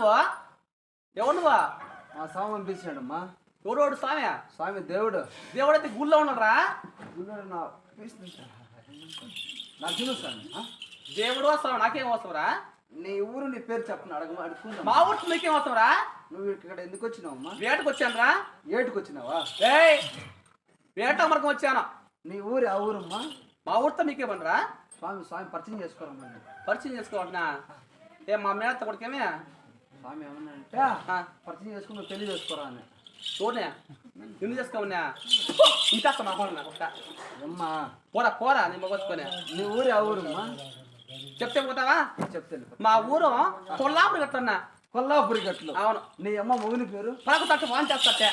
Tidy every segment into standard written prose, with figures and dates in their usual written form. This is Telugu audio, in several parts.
నువ్వు ఎవరు నువ్వు? మా స్వామి పంపించాడమ్మా. ఎవడు స్వామి? స్వామి దేవుడు. దేవుడు అయితే గుళ్ళో ఉన్నారా? గుళ్ళో నాకు తెలుసు స్వామి. దేవుడు వస్తావు, నాకేం వస్తావురా? నీ ఊరు నీ పేరు చెప్పను అడుగుకుంటా. మా ఊరికి నీకేం వస్తావురా? నువ్వు ఇక్కడ ఎందుకు వచ్చినావమ్మా? వేటకు వచ్చానురా. ఏటుకు వచ్చినావా? ఏయ్ వేట మరకం వచ్చాను. నీ ఊరు ఆ ఊరమ్మా? మా ఊరితో నీకేమనరా? స్వామి పరిచయం చేసుకోరమ్మా. పరిచయం చేసుకోవాలన్నా? ఏ మా మేనత్త కొడుకేమే? స్వామి ఏమన్నాడంటే పరిచయం చేసుకుని పెళ్లి చేసుకోరా అని. చూడనే నిన్ను చేసుకోమన్నా ఇంకా మా కోడ అమ్మా పోరా పోరా నీ మొగొచ్చుకొని. నీ ఊరు ఆ ఊరమ్మా? చెప్తే పోతావా? చెప్తాను. మా ఊరు కొల్లాపురి గట్లన్నా. కొల్లాపురి గట్లు? అవును. నీ అమ్మ మొగుని పేరు? పాకు తట్టు ఫోన్ చేస్తటే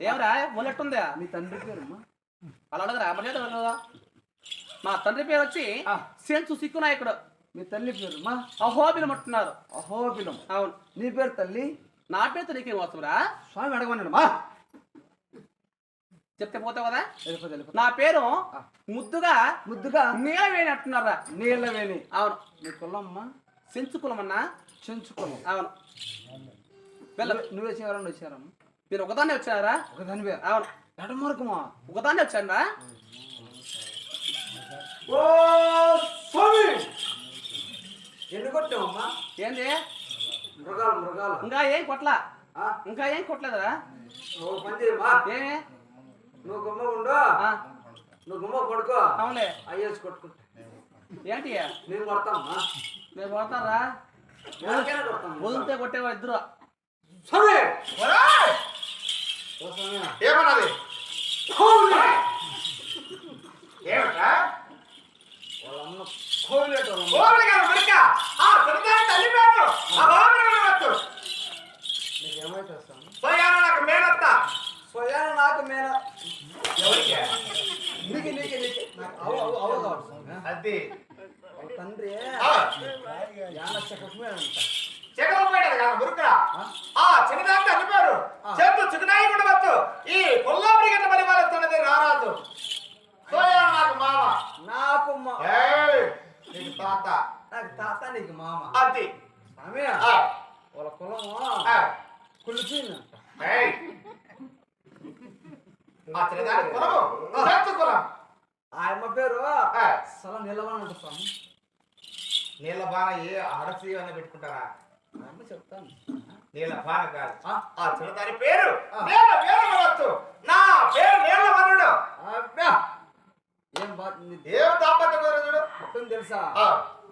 ఏమరా మొన్నట్టుందా? నీ తండ్రి పేరమ్మా? అలా అడగరా అమ్మలేదు. మా తండ్రి పేరు వచ్చి సెన్సు సిక్కు నాయకుడు. మీ తల్లి పేరు? అహోబిలం అంటున్నారు. అహోబిలం? అవును. నీ పేరు తల్లి? నా పేరుతో నీకేం వస్తుందా? స్వామి అడగమన్నాడమ్మా. చెప్తే పోతావు కదా. నా పేరు ముద్దుగా నీలవేణి అంటున్నారా? నీలవేణి? అవును. నీ కులమ్మా? సెంచు కులం అన్నా. చెంచు కులం? అవును. నువ్వే ఎవరన్నా వచ్చారమ్మా? మీరు ఒకదాన్నే వచ్చారా? ఒకదానివే? అవును. ఎడమరకమా? ఒకదాన్నే వచ్చారా? ఓ స్వామి ఎన్ని కొట్టావమ్మా? ఏంది మృగాలు? ఇంకా ఏం కొట్లా? ఇంకా ఏం కొట్టలేదురా? నువ్వు పని చేయమ్మా. ఏమి నువ్వు గుమ్మ ఉండు. నువ్వు గుమ్మ కొడుకో. అవునులే. అయ్యేసి కొట్టుకుంటా. ఏంటి నేను కొడతామ్మా. నేను కొడతారా? వదిలితే కొట్టేవా ఇద్దరు? ఏమన్నది? ఏమిట్రా? వాళ్ళమ్మ కోవిలేట నీకేమైతే వస్తాను? నాకు మేనత్త. స్వయాన నాకు మేన. ఎవరికి? నీకు నాకు అవ కావాలి. అది వాళ్ళ తండ్రి చక్రమే అంట. చక్రపోయేది కాదు మురుకురా. చిన్నదాన్ని అనిపారు చేతు చిన్ననాయి ఉండవచ్చు. ఈ కొల్లాపురి గంట పని వాళ్ళతున్నది రారాజు. నాకు మామ. నాకు నీకు తాత. నాకు తాత నీకు మామ. అది స్వామి వాళ్ళ కులము కులిపోయిందంట. చిన్నదాని కులము కులం. ఆ అమ్మ పేరు సలా నిలవనంట స్వామి. నీళ్ళ బాణ ఏ ఆడసి అని పెట్టుకుంటారా? అమ్మ చెప్తాను. నీళ్ళ బాణ కాదు. ఆ చిన్నదాని పేరు నీళ్ళ పేరు అనవచ్చు. నా పేరు నీళ్ళ వరుడు. ఏం దాంపత్యం చూడు. మొత్తం తెలుసా?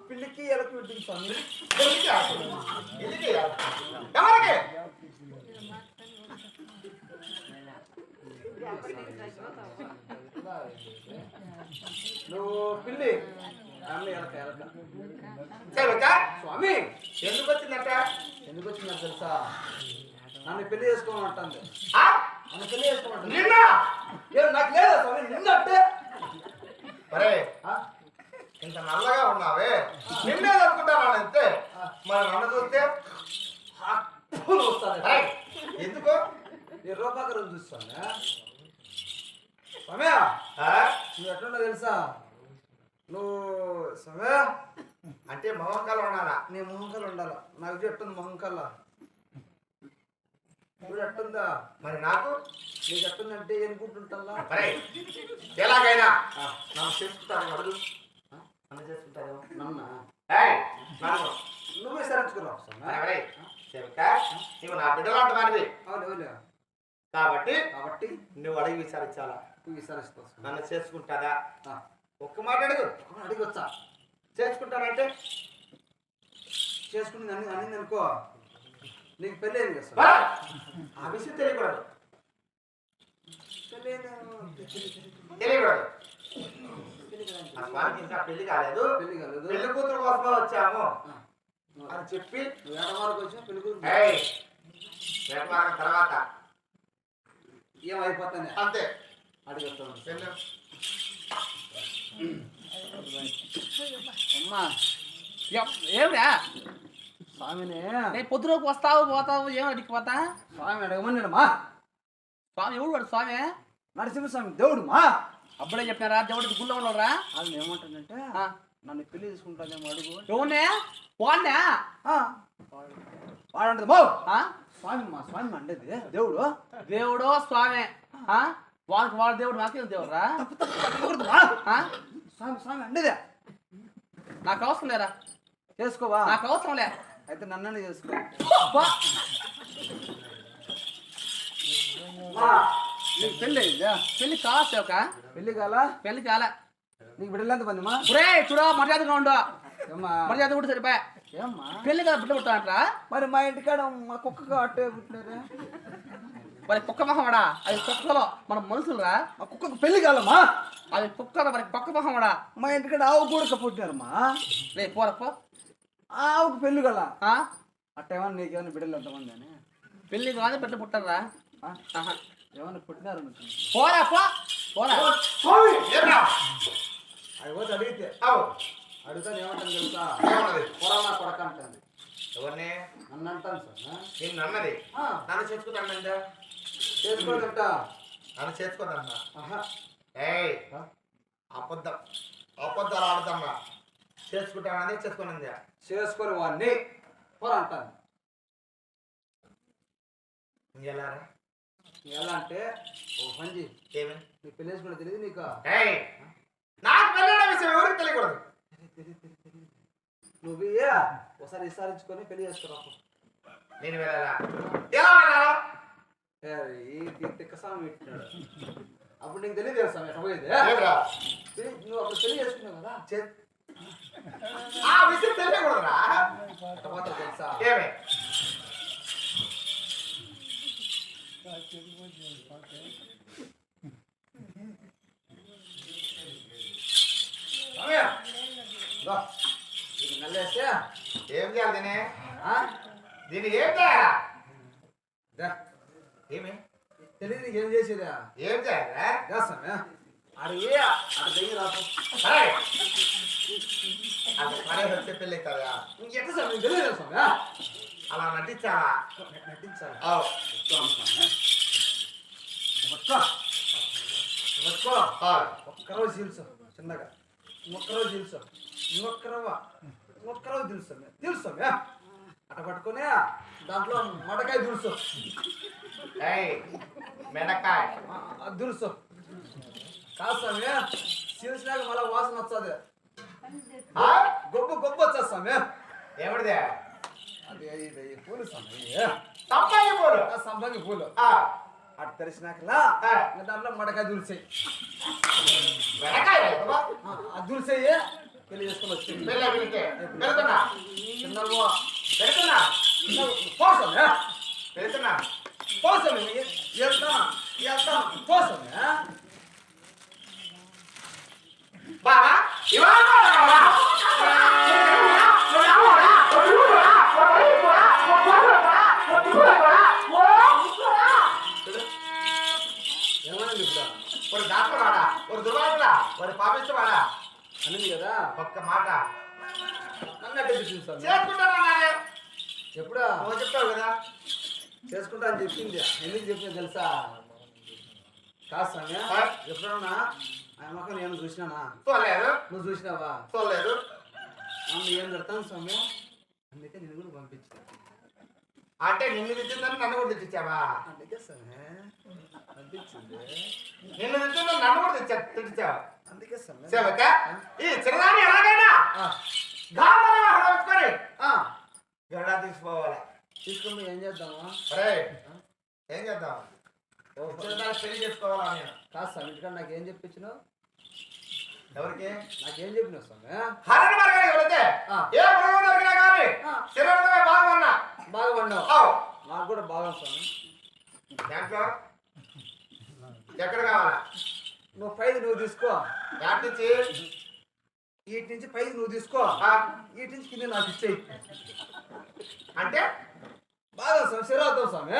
పిల్లికి ఎలకు విడ్డింది స్వామి. ఎందుకు ఎవరికి? నువ్వు పిల్లి స్వామి ఎందుకు వచ్చిందట? ఎందుకు వచ్చిందా తెలుసా? నన్ను పెళ్లి చేసుకోమంటుంది. నన్ను పెళ్లి చేసుకోమంటుంది. నిన్న నాకు లేదా స్వామి? నిన్నట్టే అరే ఇంత నల్లగా ఉన్నావే నిన్నే అనుకుంటాను అంతే. మరి నన్ను చూస్తే వస్తాను. ఎందుకు? నీ రూపాకరం చూస్తాను. సమయ నువ్వు ఎట్లున్నా తెలుసా? నువ్వు సమయ అంటే మొహంకాలు ఉండాలా? నీ మొహంకాలు ఉండాలా. నాకు చెట్టుంది మొహంకాల. నువ్వు ఎట్టుందా? మరి నాకు నీకు ఎట్టుందంటే ఎనుకుంటుంటా. ఎలాగైనా నన్ను చేసుకుంటాను. అడుగు నన్ను చేసుకుంటాను. నన్ను నువ్వే సరించుకున్నావు. నువ్వు నా బిడ్డలాంటి వాడివి అవును. కాబట్టి నువ్వు అడిగి విచారించాలా? విచారిస్తావు. నన్ను చేసుకుంటాదా? ఒక్క మాట అడుగు. అడిగొచ్చా? చేసుకుంటానంటే చేసుకుని అన్ని అనుకో నీకు పెళ్ళి అయింది కదా? ఆ విషయం తెలియకూడదు. తెలియకూడదు. ఇంకా పెళ్లి కాలేదు. పెళ్లి కూతురు కోసమే వచ్చాము అని చెప్పి వేటమారకు వచ్చిన పెళ్లి కూతురు వేటమారం తర్వాత ఏమైపోతానే అంతే. అడిగొస్తాను. అమ్మా ఏమిరా స్వామిని పొద్దులోకి వస్తావు పోతావు ఏం అడిగిపోతా? స్వామి అడగమన్నాడమ్మా. స్వామి ఎవడు వాడు? స్వామి నరసింహస్వామి దేవుడు మా అప్పుడే చెప్పినారా? దేవుడికి గుళ్ళో ఉన్నారా? అది ఏమంటుందంటే నన్ను పెళ్లి చేసుకుంటానేమో అడుగు. ఎవరినే వాడినా వాడంటది మో స్వామి మా స్వామి అండేది దేవుడు. దేవుడో స్వామి వాళ్ళకి వాళ్ళ దేవుడు నాకేం దేవుడురా? స్వామి స్వామి అండేదే. నాకు అవసరం లేరా, చేసుకోవా? నాకు అవసరం లే. అయితే నన్ను చేసుకో. నీకు పెళ్ళి అయిందా? పెళ్లి కాసేవక పెళ్లి కాల? పెళ్లి కాల. నీకు బిడ్డలు ఎంత మంది మా? ఒరే చూడ మర్యాదగా ఉండు. ఏమ్మా మర్యాద కూడా సరిపోయా. ఏమ్మా పెళ్లి కదా బిడ్డ పుట్టాడంట్రా. మరి మా ఇంటికాడ మా కుక్కగా అట్టే పుట్టినారే. మరి కుక్క మొహమడా, అది కుక్కలో మన మనుషులరా. మా కుక్కకు పెళ్లి కాలమ్మా. అది కుక్కలో మరి కుక్క మొహమడా. మా ఇంటికాడ ఆవు కూడా పుట్టినారమ్మా. రే పోరప్ప, ఆవుకు పెళ్లి కాల. అట్టేమన్నా నీకేమన్నా బిడ్డలు ఎంతమంది అని? పెళ్లి కాదు బిడ్డ పుట్టారా? ఏమన్నా పుట్టినారు పోరా పోరా. అది పోతే అడిగితే అడుగుతాను ఏమంటాను తెలుసా? పొరమా కొడక అంటాను. ఎవరిని? నన్ను అంటాను సార్. నిన్ను అన్నది నన్ను చేసుకుంటానందా? చేసుకోదట. నన్ను చేసుకోదన్నా. ఆహా ఏయ్ అబద్ధాలు ఆడుతున్నా. చేసుకుంటానని చేసుకున్నది. చేసుకొని వాడిని పొర అంటాను. ఇంకెళ్ళారా? ఎలా అంటే ఓ పంజి ఏమి నీకు పెళ్లి చేసుకుంటే తెలియదు నీకు? నాకు పెళ్ళి విషయం ఎవరికి తెలియకూడదు. నువ్వు ఒకసారి విసారించుకొని పెళ్లి చేసుకురా. నేను వెళ్ళాలా? ఎలా వెళ్ళాలా? ఈ తిక్కసామి పెట్టినాడు. అప్పుడు నీకు తెలియదు కదా స్వామి పోయేది. నువ్వు అప్పుడు పెళ్లి చేసుకున్నావు కదా, ఆ విషయం తెలియకూడదురా. తెలుసా? ఏమి నల్లేస్తే ఏం చేయాలి దీనికి? ఏం చేయాలా? ఏమి తెలియదు నీకు ఏం చేసేదా? ఏం చేయాలా? స్వామి అడిగి అక్కడ దగ్గర వచ్చే పెళ్ళి కదా. ఇంకెట్లా స్వామి నీకు తెలియదు స్వామి? అలా నటించాలా? నటించాలి. ఒక్కరోజు తెలుసు చిన్నగా, ఒక్కరోజు తెలుసు, ఒక్కరోజు తెలుసు తెలుసు అట్ట పట్టుకుని దాంట్లో మడకాయ దులుసు. మెడకాయ దులుసు కాదు స్వామి. సీల్సినాక మళ్ళీ వాసన వస్తుంది. గొప్ప వచ్చేది స్వామి. ఏమిటిదే? అది పూలు స్వామి. సంపంగి పూలు. సంపంగి పూలు అటు తెరిచినాక దాంట్లో మడకాయ దులిసేయి. దులిసేయి పెళ్లి చేసుకుని వచ్చింది. బాబా ఏమన్నా ఇప్పుడు ஒரு டாக்டர் வாடா, ஒரு துர்வாடா, ஒரு பாபிஸ்ட் வாடா. అన్నది కదా ఒక్క మాట. నన్ను అడ్డే చూపిస్తాను. చేసుకుంటానా నానే? ఎప్పుడా? నువ్వు చెప్తావు కదా. చేసుకుంటా అని చెప్పింది. ఎందుకు చెప్పింది తెలుసా? కాదు స్వామి, ఎప్పుడన్నా ఆయన మొక్క నేను చూసినానా? చూడలేదు. నువ్వు చూసినావా? చూడలేదు. నన్ను ఏం కడతాను స్వామి, అందుకే నేను కూడా పంపించాను. అంటే నిన్ను తెచ్చిందని నన్ను కూడా తెచ్చావా? అందుకే స్వామి పంపించింది. నిన్ను తెచ్చిందని నన్ను కూడా తెచ్చావా? అందుకే స్వామి సేవక ఈ చిన్నదాన్ని ఎలాగైనా గామరని గడా తీసుకోవాలి. తీసుకుంటే ఏం చేద్దామా? అరే ఏం చేద్దాం? చిన్నదాన్ని పెళ్లి చేసుకోవాలా నేను? కాదు స్వామి, ఇంటికాడ నాకేం చెప్పించినావు? ఎవరికి? నాకేం చెప్పినావు స్వామి? హరణి మార్గానికి వెళితే ఏ మృగం దొరికినా కానీ శరీరమే బాగున్నా బాగా పడినావు. నాకు కూడా బాగా స్వామి. దాంట్లో ఎక్కడ కావాలా? నువ్వు పైది నువ్వు తీసుకో. దాటి నుంచి వీటి నుంచి పైది నువ్వు తీసుకో, వీటి నుంచి కింద నాకు ఇచ్చేయి. అంటే బాగా స్వామి శరీరం స్వామి.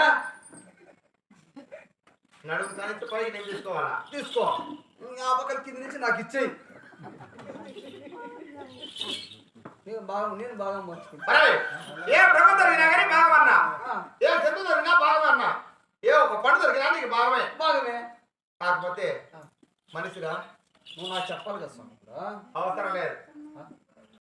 నడుము దానికి పైకి నేను తీసుకోవాలా? తీసుకో. ఆ పక్కన కింద నుంచి నాకు ఇచ్చేయి. నేను బాగా మర్చుకుంటా. ఏ మృగం దొరికినా కానీ భాగమన్నా, ఏ జంతువు దొరికినా భాగమన్నా, ఏ ఒక పండు దొరికినా నీకు భాగమే. బాగమే. కాకపోతే మనిషిరా నువ్వు నాకు చెప్పాలి కదా స్వామి ఇప్పుడు అవసరం లేదు ఆ?